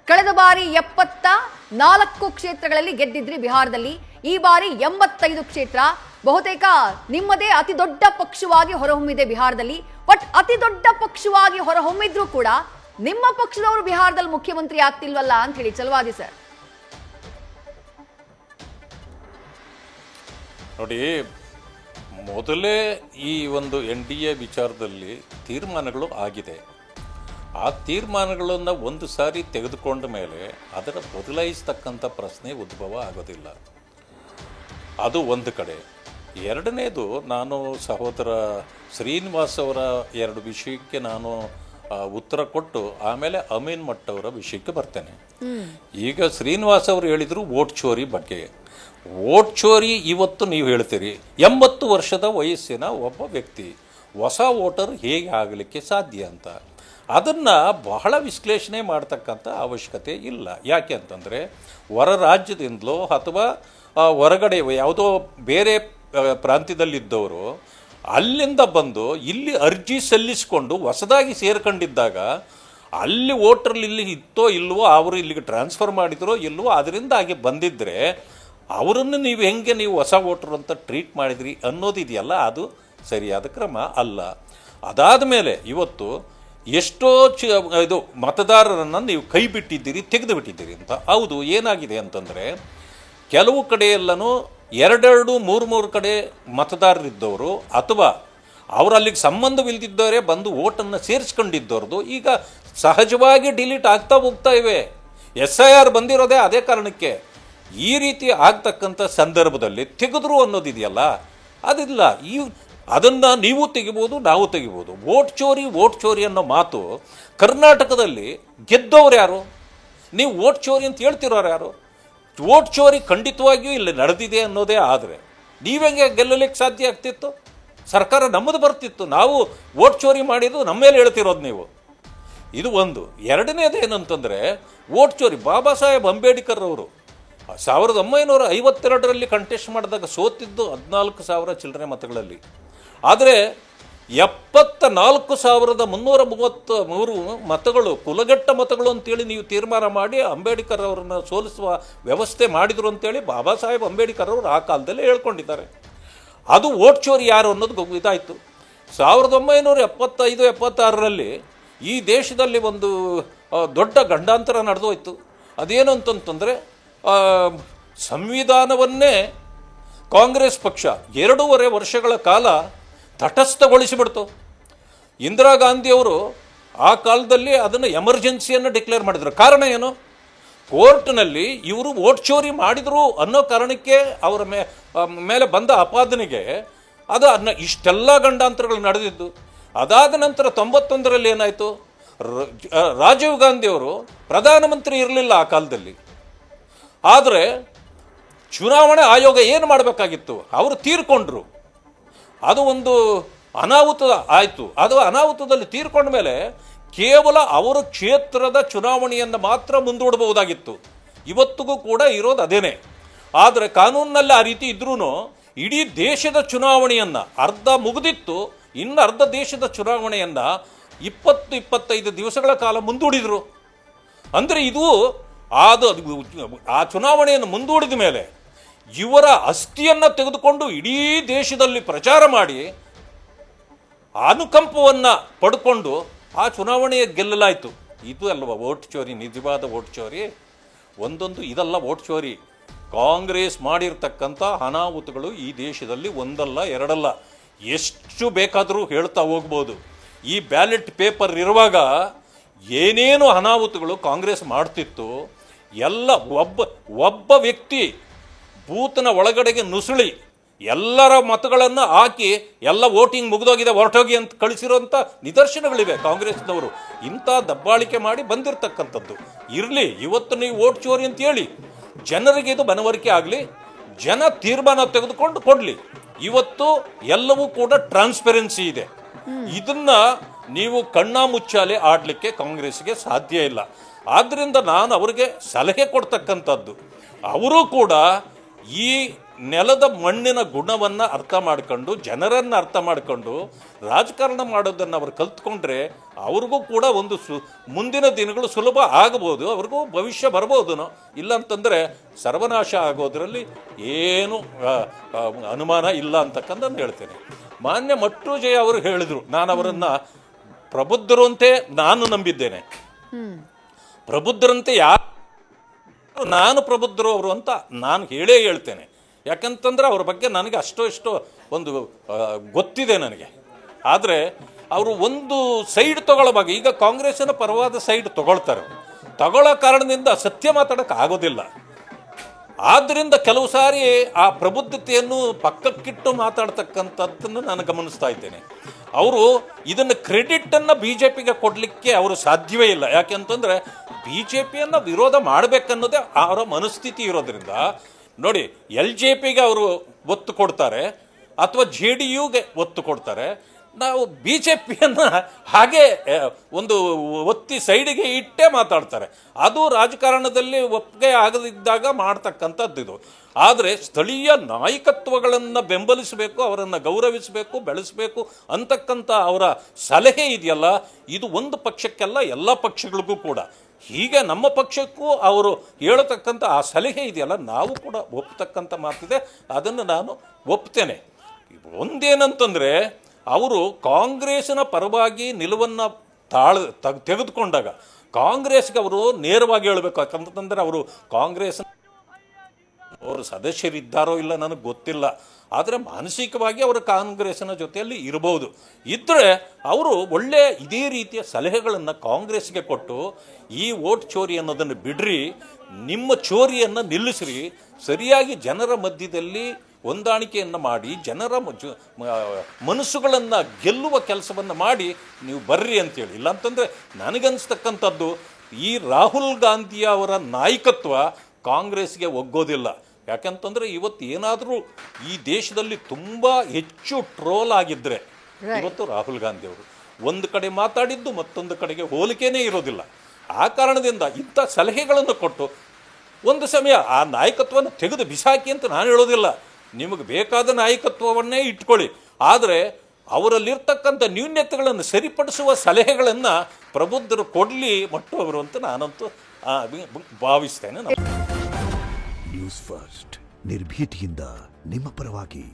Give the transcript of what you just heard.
ಕಳೆದ ಬಾರಿ 74 ಕ್ಷೇತ್ರಗಳಲ್ಲಿ ಗೆದ್ದಿದ್ರಿ ಬಿಹಾರದಲ್ಲಿ. ಈ ಬಾರಿ 85 ಕ್ಷೇತ್ರ. ಬಹುತೇಕ ನಿಮ್ಮದೇ ಅತಿ ದೊಡ್ಡ ಪಕ್ಷವಾಗಿ ಹೊರಹೊಮ್ಮಿದೆ ಬಿಹಾರದಲ್ಲಿ. ಬಟ್ ಅತಿ ದೊಡ್ಡ ಪಕ್ಷವಾಗಿ ಹೊರಹೊಮ್ಮಿದ್ರು ಕೂಡ ನಿಮ್ಮ ಪಕ್ಷದವರು ಬಿಹಾರದಲ್ಲಿ ಮುಖ್ಯಮಂತ್ರಿ ಆಗ್ತಿಲ್ವಲ್ಲ ಅಂತ ಹೇಳಿ ಚಲವಾದಿ ಸರ್. ನೋಡಿ, ಮೊದಲೇ ಈ ಒಂದು NDA ವಿಚಾರದಲ್ಲಿ ತೀರ್ಮಾನಗಳು ಆಗಿದೆ. ಆ ತೀರ್ಮಾನಗಳನ್ನು ಒಂದು ಸಾರಿ ತೆಗೆದುಕೊಂಡ ಮೇಲೆ ಅದರ ಬದಲಾಯಿಸ್ತಕ್ಕಂಥ ಪ್ರಶ್ನೆ ಉದ್ಭವ ಆಗೋದಿಲ್ಲ. ಅದು ಒಂದು ಕಡೆ. ಎರಡನೇದು, ನಾನು ಸಹೋದರ ಶ್ರೀನಿವಾಸ್ ಅವರ ಎರಡು ವಿಷಯಕ್ಕೆ ನಾನು ಉತ್ತರ ಕೊಟ್ಟು ಆಮೇಲೆ ಅಮೀನ್ ಮಠ್ ಅವರ ವಿಷಯಕ್ಕೆ ಬರ್ತೇನೆ. ಈಗ ಶ್ರೀನಿವಾಸ್ ಅವರು ಹೇಳಿದರು ವೋಟ್ ಚೋರಿ ಬಗ್ಗೆ. ವೋಟ್ ಚೋರಿ ಇವತ್ತು ನೀವು ಹೇಳ್ತೀರಿ, 80 ವರ್ಷದ ವಯಸ್ಸಿನ ಒಬ್ಬ ವ್ಯಕ್ತಿ ಹೊಸ ವೋಟರ್ ಹೇಗೆ ಆಗಲಿಕ್ಕೆ ಸಾಧ್ಯ ಅಂತ. ಅದನ್ನು ಬಹಳ ವಿಶ್ಲೇಷಣೆ ಮಾಡ್ತಕ್ಕಂಥ ಅವಶ್ಯಕತೆ ಇಲ್ಲ. ಯಾಕೆ ಅಂತಂದರೆ, ಹೊರ ರಾಜ್ಯದಿಂದಲೋ ಅಥವಾ ಹೊರಗಡೆ ಯಾವುದೋ ಬೇರೆ ಪ್ರಾಂತ್ಯದಲ್ಲಿದ್ದವರು ಅಲ್ಲಿಂದ ಬಂದು ಇಲ್ಲಿ ಅರ್ಜಿ ಸಲ್ಲಿಸಿಕೊಂಡು ಹೊಸದಾಗಿ ಸೇರ್ಕೊಂಡಿದ್ದಾಗ ಅಲ್ಲಿ ವೋಟರ್ ಇಲ್ಲಿ ಇತ್ತೋ ಇಲ್ವೋ, ಅವರು ಇಲ್ಲಿಗೆ ಟ್ರಾನ್ಸ್ಫರ್ ಮಾಡಿದ್ರೋ ಇಲ್ವೋ, ಅದರಿಂದಾಗಿ ಬಂದಿದ್ದರೆ ಅವರನ್ನು ನೀವು ಹೊಸ ವೋಟರ್ ಅಂತ ಟ್ರೀಟ್ ಮಾಡಿದ್ರಿ ಅನ್ನೋದಿದೆಯಲ್ಲ, ಅದು ಸರಿಯಾದ ಕ್ರಮ ಅಲ್ಲ. ಅದಾದ ಮೇಲೆ ಇವತ್ತು ಎಷ್ಟೋ ಇದು ಮತದಾರರನ್ನು ನೀವು ಕೈ ಬಿಟ್ಟಿದ್ದೀರಿ, ತೆಗೆದು ಬಿಟ್ಟಿದ್ದೀರಿ ಅಂತ. ಹೌದು, ಏನಾಗಿದೆ ಅಂತಂದರೆ, ಕೆಲವು ಕಡೆಯೆಲ್ಲನೂ 2-3 ಕಡೆ ಮತದಾರರಿದ್ದವರು ಅಥವಾ ಅವರು ಅಲ್ಲಿಗೆ ಸಂಬಂಧವಿಲ್ಲದಿದ್ದವರೇ ಬಂದು ವೋಟನ್ನು ಸೇರಿಸ್ಕೊಂಡಿದ್ದವ್ರದ್ದು ಈಗ ಸಹಜವಾಗಿ ಡಿಲೀಟ್ ಆಗ್ತಾ ಹೋಗ್ತಾ ಇವೆ. SIR ಬಂದಿರೋದೇ ಅದೇ ಕಾರಣಕ್ಕೆ. ಈ ರೀತಿ ಆಗ್ತಕ್ಕಂಥ ಸಂದರ್ಭದಲ್ಲಿ ತೆಗೆದ್ರು ಅನ್ನೋದಿದೆಯಲ್ಲ, ಅದಿಲ್ಲ. ಅದನ್ನು ನೀವು ತೆಗಿಬೋದು, ನಾವು ತೆಗಿಬೋದು. ವೋಟ್ ಚೋರಿ ಅನ್ನೋ ಮಾತು ಕರ್ನಾಟಕದಲ್ಲಿ ಗೆದ್ದವ್ರು ಯಾರು? ನೀವು ವೋಟ್ ಚೋರಿ ಅಂತ ಹೇಳ್ತಿರೋರು ಯಾರು? ವೋಟ್ ಚೋರಿ ಖಂಡಿತವಾಗಿಯೂ ಇಲ್ಲಿ ನಡೆದಿದೆ ಅನ್ನೋದೇ. ಆದರೆ ನೀವೆಂಗೆ ಗೆಲ್ಲಲಿಕ್ಕೆ ಸಾಧ್ಯ ಆಗ್ತಿತ್ತು? ಸರ್ಕಾರ ನಮ್ಮದು ಬರ್ತಿತ್ತು. ನಾವು ವೋಟ್ ಚೋರಿ ಮಾಡಿದ್ದು ನಮ್ಮ ಮೇಲೆ ಹೇಳ್ತಿರೋದು ನೀವು. ಇದು ಒಂದು. ಎರಡನೇದು ಏನಂತಂದರೆ, ವೋಟ್ ಚೋರಿ ಬಾಬಾ ಸಾಹೇಬ್ ಅಂಬೇಡ್ಕರ್ ಅವರು 1952ರಲ್ಲಿ ಕಂಟೆಸ್ಟ್ ಮಾಡಿದಾಗ ಸೋತಿದ್ದು 14,000 ಚಿಲ್ಲರೆ ಮತಗಳಲ್ಲಿ. ಆದರೆ 74,333 ಮತಗಳು ಕುಲಗೆಟ್ಟ ಮತಗಳು ಅಂತೇಳಿ ನೀವು ತೀರ್ಮಾನ ಮಾಡಿ ಅಂಬೇಡ್ಕರ್ ಅವರನ್ನು ಸೋಲಿಸುವ ವ್ಯವಸ್ಥೆ ಮಾಡಿದರು ಅಂತೇಳಿ ಬಾಬಾ ಸಾಹೇಬ್ ಅಂಬೇಡ್ಕರ್ ಅವರು ಆ ಕಾಲದಲ್ಲೇ ಹೇಳ್ಕೊಂಡಿದ್ದಾರೆ. ಅದು ವೋಟ್ ಚೋರಿ ಯಾರು ಅನ್ನೋದು ಇದಾಯಿತು. 1975-76ರಲ್ಲಿ ಈ ದೇಶದಲ್ಲಿ ಒಂದು ದೊಡ್ಡ ಗಂಡಾಂತರ ನಡೆದೋಯ್ತು. ಅದೇನು ಅಂತಂತಂದರೆ, ಸಂವಿಧಾನವನ್ನೇ ಕಾಂಗ್ರೆಸ್ ಪಕ್ಷ 2.5 ವರ್ಷಗಳ ಕಾಲ ತಟಸ್ಥಗೊಳಿಸಿಬಿಡ್ತು. ಇಂದಿರಾ ಗಾಂಧಿಯವರು ಆ ಕಾಲದಲ್ಲಿ ಅದನ್ನು ಎಮರ್ಜೆನ್ಸಿಯನ್ನು ಡಿಕ್ಲೇರ್ ಮಾಡಿದರು. ಕಾರಣ ಏನು? ಕೋರ್ಟ್ನಲ್ಲಿ ಇವರು ವೋಟ್ ಚೋರಿ ಮಾಡಿದರು ಅನ್ನೋ ಕಾರಣಕ್ಕೆ ಅವರ ಮೇಲೆ ಬಂದ ಆಪಾದನೆಗೆ ಅದು ಇಷ್ಟೆಲ್ಲ ಗಂಡಾಂತರಗಳು ನಡೆದಿದ್ದು. ಅದಾದ ನಂತರ 91ರಲ್ಲಿ ಏನಾಯಿತು? ರಾಜೀವ್ ಗಾಂಧಿಯವರು ಪ್ರಧಾನಮಂತ್ರಿ ಇರಲಿಲ್ಲ ಆ ಕಾಲದಲ್ಲಿ. ಆದರೆ ಚುನಾವಣೆ ಆಯೋಗ ಏನು ಮಾಡಬೇಕಾಗಿತ್ತು? ಅವರು ತೀರ್ಕೊಂಡ್ರು. ಅದು ಒಂದು ಅನಾಹುತ ಆಯಿತು. ಅದು ಅನಾಹುತದಲ್ಲಿ ತೀರ್ಕೊಂಡ ಮೇಲೆ ಕೇವಲ ಅವರ ಕ್ಷೇತ್ರದ ಚುನಾವಣೆಯನ್ನು ಮಾತ್ರ ಮುಂದೂಡಬಹುದಾಗಿತ್ತು. ಇವತ್ತಿಗೂ ಕೂಡ ಇರೋದು ಅದೇನೆ. ಆದರೆ ಕಾನೂನಿನಲ್ಲಿ ಆ ರೀತಿ ಇದ್ರೂ ಇಡೀ ದೇಶದ ಚುನಾವಣೆಯನ್ನು ಅರ್ಧ ಮುಗಿದಿತ್ತು, ಇನ್ನು ಅರ್ಧ ದೇಶದ ಚುನಾವಣೆಯನ್ನು 20-25 ದಿವಸಗಳ ಕಾಲ ಮುಂದೂಡಿದರು. ಅಂದರೆ ಇದು ಆ ಚುನಾವಣೆಯನ್ನು ಮುಂದೂಡಿದ ಮೇಲೆ ಇವರ ಅಸ್ಥಿಯನ್ನು ತೆಗೆದುಕೊಂಡು ಇಡೀ ದೇಶದಲ್ಲಿ ಪ್ರಚಾರ ಮಾಡಿ ಅನುಕಂಪವನ್ನು ಪಡ್ಕೊಂಡು ಆ ಚುನಾವಣೆಯ ಗೆಲ್ಲಲಾಯಿತು. ಇದು ಅಲ್ವಾ ವೋಟ್ ಚೋರಿ? ನಿಜವಾದ ವೋಟ್ ಚೋರಿ ಒಂದೊಂದು ಇದಲ್ಲ. ವೋಟ್ ಚೋರಿ ಕಾಂಗ್ರೆಸ್ ಮಾಡಿರ್ತಕ್ಕಂಥ ಅನಾಹುತಗಳು ಈ ದೇಶದಲ್ಲಿ ಒಂದಲ್ಲ ಎರಡಲ್ಲ, ಎಷ್ಟು ಬೇಕಾದರೂ ಹೇಳ್ತಾ ಹೋಗ್ಬೋದು. ಈ ಬ್ಯಾಲೆಟ್ ಪೇಪರ್ ಇರುವಾಗ ಏನೇನು ಅನಾಹುತಗಳು ಕಾಂಗ್ರೆಸ್ ಮಾಡ್ತಿತ್ತು ಎಲ್ಲ ಒಬ್ಬ ವ್ಯಕ್ತಿ ಬೂತ್ನ ಒಳಗಡೆಗೆ ನುಸುಳಿ ಎಲ್ಲರ ಮತಗಳನ್ನು ಹಾಕಿ ಎಲ್ಲ ವೋಟಿಂಗ್ ಮುಗಿದೋಗಿದೆ ಹೊರಟೋಗಿ ಅಂತ ಕಳಿಸಿರೋಂಥ ನಿದರ್ಶನಗಳಿವೆ. ಕಾಂಗ್ರೆಸ್ನವರು ಇಂಥ ದಬ್ಬಾಳಿಕೆ ಮಾಡಿ ಬಂದಿರತಕ್ಕಂಥದ್ದು. ಇರಲಿ, ಇವತ್ತು ನೀವು ವೋಟ್ ಚೋರಿ ಅಂತ ಹೇಳಿ ಜನರಿಗೆ ಇದು ಮನವರಿಕೆ ಆಗಲಿ, ಜನ ತೀರ್ಮಾನ ತೆಗೆದುಕೊಂಡು ಕೊಡಲಿ. ಇವತ್ತು ಎಲ್ಲವೂ ಕೂಡ ಟ್ರಾನ್ಸ್ಪರೆನ್ಸಿ ಇದೆ. ಇದನ್ನ ನೀವು ಕಣ್ಣಾಮುಚ್ಚಾಲೆ ಆಡಲಿಕ್ಕೆ ಕಾಂಗ್ರೆಸ್ಗೆ ಸಾಧ್ಯ ಇಲ್ಲ. ಆದ್ದರಿಂದ ನಾನು ಅವರಿಗೆ ಸಲಹೆ ಕೊಡ್ತಕ್ಕಂಥದ್ದು, ಅವರು ಕೂಡ ಈ ನೆಲದ ಮಣ್ಣಿನ ಗುಣವನ್ನು ಅರ್ಥ ಮಾಡ್ಕೊಂಡು ಜನರನ್ನು ಅರ್ಥ ಮಾಡ್ಕೊಂಡು ರಾಜಕಾರಣ ಮಾಡೋದನ್ನು ಅವರು ಕಲ್ತ್ಕೊಂಡ್ರೆ ಅವ್ರಿಗೂ ಕೂಡ ಒಂದು ಮುಂದಿನ ದಿನಗಳು ಸುಲಭ ಆಗಬಹುದು, ಅವ್ರಿಗೂ ಭವಿಷ್ಯ ಬರ್ಬೋದನೋ. ಇಲ್ಲ ಅಂತಂದರೆ ಸರ್ವನಾಶ ಆಗೋದ್ರಲ್ಲಿ ಏನು ಅನುಮಾನ ಇಲ್ಲ ಅಂತಕ್ಕಂಥದ್ದು ಹೇಳ್ತೇನೆ. ಮಾನ್ಯ ಮಟ್ಟುಜಯ ಅವರು ಹೇಳಿದರು, ನಾನು ಅವರನ್ನು ಪ್ರಬುದ್ಧರು ಅಂತೆ ನಾನು ನಂಬಿದ್ದೇನೆ. ಪ್ರಬುದ್ಧರಂತೆ ನಾನು ಪ್ರಬುದ್ಧರು ಅವರು ಅಂತ ನಾನು ಹೇಳ್ತೇನೆ. ಯಾಕಂತಂದ್ರೆ ಅವ್ರ ಬಗ್ಗೆ ನನಗೆ ಅಷ್ಟೋ ಇಷ್ಟೋ ಒಂದು ಗೊತ್ತಿದೆ ನನಗೆ. ಆದರೆ ಅವರು ಒಂದು ಸೈಡ್ ತಗೊಳ್ಳೋವಾಗ, ಈಗ ಕಾಂಗ್ರೆಸ್ಸಿನ ಪರವಾದ ಸೈಡ್ ತಗೊಳ್ಳೋ ಕಾರಣದಿಂದ ಸತ್ಯ ಮಾತಾಡೋಕ್ಕೆ ಆಗೋದಿಲ್ಲ. ಆದ್ದರಿಂದ ಕೆಲವು ಸಾರಿ ಆ ಪ್ರಬುದ್ಧತೆಯನ್ನು ಪಕ್ಕಕ್ಕಿಟ್ಟು ಮಾತಾಡ್ತಕ್ಕಂಥದ್ದನ್ನು ನಾನು ಗಮನಿಸ್ತಾ ಇದ್ದೇನೆ. ಅವರು ಇದನ್ನು ಕ್ರೆಡಿಟನ್ನು ಬಿ ಜೆ ಪಿಗೆ ಕೊಡಲಿಕ್ಕೆ ಅವರು ಸಾಧ್ಯವೇ ಇಲ್ಲ. ಯಾಕೆಂತಂದರೆ ಬಿ ಜೆ ಪಿಯನ್ನು ವಿರೋಧ ಮಾಡಬೇಕನ್ನೋದೇ ಅವರ ಮನಸ್ಥಿತಿ ಇರೋದ್ರಿಂದ ನೋಡಿ, LJPಗೆ ಅವರು ಒತ್ತು ಕೊಡ್ತಾರೆ ಅಥವಾ JDUಗೆ ಒತ್ತು ಕೊಡ್ತಾರೆ. ನಾವು ಬಿ ಜೆ ಪಿಯನ್ನು ಹಾಗೆ ಒಂದು ಒತ್ತಿ ಸೈಡಿಗೆ ಇಟ್ಟೇ ಮಾತಾಡ್ತಾರೆ. ಅದು ರಾಜಕಾರಣದಲ್ಲಿ ಒಪ್ಪಿಗೆ ಆಗದಿದ್ದಾಗ ಮಾಡ್ತಕ್ಕಂಥದ್ದು ಇದು. ಆದರೆ ಸ್ಥಳೀಯ ನಾಯಕತ್ವಗಳನ್ನು ಬೆಂಬಲಿಸಬೇಕು, ಅವರನ್ನು ಗೌರವಿಸಬೇಕು, ಬೆಳೆಸಬೇಕು ಅಂತಕ್ಕಂಥ ಅವರ ಸಲಹೆ ಇದೆಯಲ್ಲ, ಇದು ಒಂದು ಪಕ್ಷಕ್ಕೆಲ್ಲ ಎಲ್ಲ ಪಕ್ಷಗಳಿಗೂ ಕೂಡ. ಹೀಗೆ ನಮ್ಮ ಪಕ್ಷಕ್ಕೂ ಅವರು ಹೇಳತಕ್ಕಂಥ ಆ ಸಲಹೆ ಇದೆಯಲ್ಲ, ನಾವು ಕೂಡ ಒಪ್ತಕ್ಕಂಥ ಮಾತಿದೆ, ಅದನ್ನು ನಾನು ಒಪ್ತೇನೆ. ಒಂದೇನಂತಂದರೆ, ಅವರು ಕಾಂಗ್ರೆಸ್ಸಿನ ಪರವಾಗಿ ನಿಲುವನ್ನು ತೆಗೆದುಕೊಂಡಾಗ ಕಾಂಗ್ರೆಸ್ಗೆ ಅವರು ನೇರವಾಗಿ ಹೇಳಬೇಕು. ಯಾಕಂತಂದರೆ ಅವರು ಕಾಂಗ್ರೆಸ್ ಅವರು ಸದಸ್ಯರಿದ್ದಾರೋ ಇಲ್ಲ ನನಗೆ ಗೊತ್ತಿಲ್ಲ, ಆದರೆ ಮಾನಸಿಕವಾಗಿ ಅವರು ಕಾಂಗ್ರೆಸ್ಸಿನ ಜೊತೆಯಲ್ಲಿ ಇರಬಹುದು. ಇದ್ದರೆ ಅವರು ಒಳ್ಳೆಯ ಇದೇ ರೀತಿಯ ಸಲಹೆಗಳನ್ನು ಕಾಂಗ್ರೆಸ್ಗೆ ಕೊಟ್ಟು, ಈ ವೋಟ್ ಚೋರಿ ಅನ್ನೋದನ್ನು ಬಿಡ್ರಿ, ನಿಮ್ಮ ಚೋರಿಯನ್ನು ನಿಲ್ಲಿಸ್ರಿ, ಸರಿಯಾಗಿ ಜನರ ಮಧ್ಯದಲ್ಲಿ ಹೊಂದಾಣಿಕೆಯನ್ನು ಮಾಡಿ ಜನರ ಮನಸ್ಸುಗಳನ್ನು ಗೆಲ್ಲುವ ಕೆಲಸವನ್ನು ಮಾಡಿ ನೀವು ಬರ್ರಿ ಅಂತೇಳಿ. ಇಲ್ಲಾಂತಂದರೆ ನನಗನ್ನಿಸ್ತಕ್ಕಂಥದ್ದು ಈ ರಾಹುಲ್ ಗಾಂಧಿ ಅವರ ನಾಯಕತ್ವ ಕಾಂಗ್ರೆಸ್ಗೆ ಒಗ್ಗೋದಿಲ್ಲ. ಯಾಕಂತಂದರೆ ಇವತ್ತು ಏನಾದರೂ ಈ ದೇಶದಲ್ಲಿ ತುಂಬ ಹೆಚ್ಚು ಟ್ರೋಲ್ ಆಗಿದ್ದರೆ ಇವತ್ತು ರಾಹುಲ್ ಗಾಂಧಿ ಅವರು ಒಂದು ಕಡೆ ಮಾತಾಡಿದ್ದು ಮತ್ತೊಂದು ಕಡೆಗೆ ಹೋಲಿಕೆನೇ ಇರೋದಿಲ್ಲ. ಆ ಕಾರಣದಿಂದ ಇಂಥ ಸಲಹೆಗಳನ್ನು ಕೊಟ್ಟು ಒಂದು ಸಮಯ ಆ ನಾಯಕತ್ವವನ್ನು ತೆಗೆದು ಬಿಸಾಕಿ ಅಂತ ನಾನು ಹೇಳೋದಿಲ್ಲ, ನಿಮಗೆ ಬೇಕಾದ ನಾಯಕತ್ವವನ್ನೇ ಇಟ್ಕೊಳ್ಳಿ. ಆದರೆ ಅವರಲ್ಲಿರ್ತಕ್ಕಂಥ ನ್ಯೂನ್ಯತೆಗಳನ್ನು ಸರಿಪಡಿಸುವ ಸಲಹೆಗಳನ್ನು ಪ್ರಬುದ್ಧರು ಕೊಡಲಿ ಮಟ್ಟು ಅವರು ಅಂತ ನಾನಂತೂ ಭಾವಿಸ್ತೇನೆ. ನ್ಯೂಸ್ ಫಸ್ಟ್ ನಿರ್ಭೀತಿಯಿಂದ ನಿಮ್ಮ ಪರವಾಗಿ.